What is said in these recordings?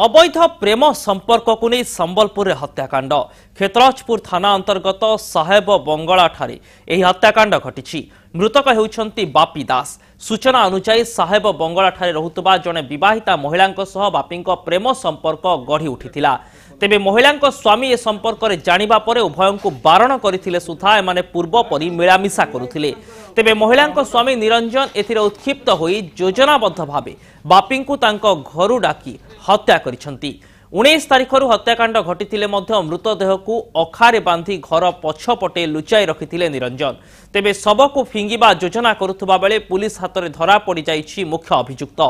अवैध प्रेम संपर्क को नहीं संबलपुर हत्याकांड क्षेत्रजपुर थाना अंतर्गत साहेब बंगला ठारे यह हत्याकांड घटी। मृतक होउछंती बापी दास। सूचना अनुसार साहेब बंगला ठारे रहुतबा जने विवाहिता महिला बापी प्रेम संपर्क गढ़ी उठिथिला। तेबे महिला स्वामी ए संपर्क में जानिबा परे उभय को बारण करथिले सुधा एमाने पूर्व परि मिलामिशा करुथिले। तेबे महिला स्वामी निरंजन एथिरे उत्क्षिप्त होई योजनाबद्ध भावे बापी को तांको घरु डाकी हत्या करिसंती। 19 तारिखर हत्याकांड घटी मृतदेह को अखारे बांधी घर पछपटे लुचाई रखिथिले निरंजन। तेबे शव को फिंगिबा योजना करुथबा बेले पुलिस हाथ में धरा पड़ी जाइछि मुख्य अभियुक्त।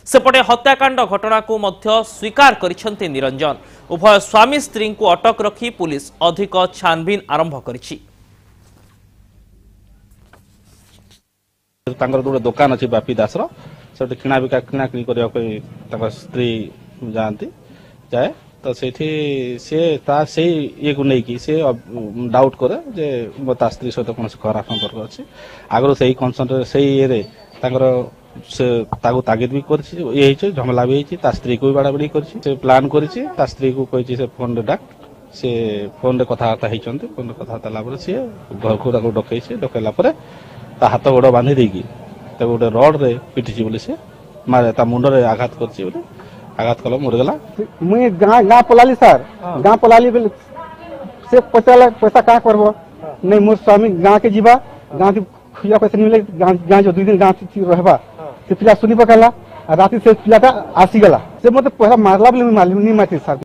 सेपटे हत्याकांड घटना को मध्य स्वीकार करिसंती निरंजन। उभय स्वामी स्त्री को अटक रखी पुलिस अधिक छानबीन आरंभ करिछि। दुकान अच्छी बापी दास किणा बिका किणा किणी करने स्त्री जाती जाए तो से ये को नहीं से डाउट करे जे ता स्त्री सहित कौन खराब संपर्क अच्छी आगु से कनसन से ये तागिद भी कर झमेला भी होती स्त्री को भी बाड़ाबाड़ी कर प्लान कर स्त्री को कही से फोन डाक से फोन कथबार्ता होती फोन कथबार्ता सी घर को डकई डकैला हाथ गोड़ बांधी देकी गोटे रड रे पिटी बोली से मारे ता मुंड रे आघात कर आघात कल मरगला। मुई गाँ पलाली सर गाँ पलाली से पचाला पैसा क्या करबो नहीं मोर स्वामी गाँ के जीवा गाँ के खुया पैसा नहीं मिले गाँ जो 2 दिन गाँ रहबा से पिला सुनी पकाला राति से पिलाटा आसी गला से मत पैसा मारला बोले मालूम नहीं मारती सर।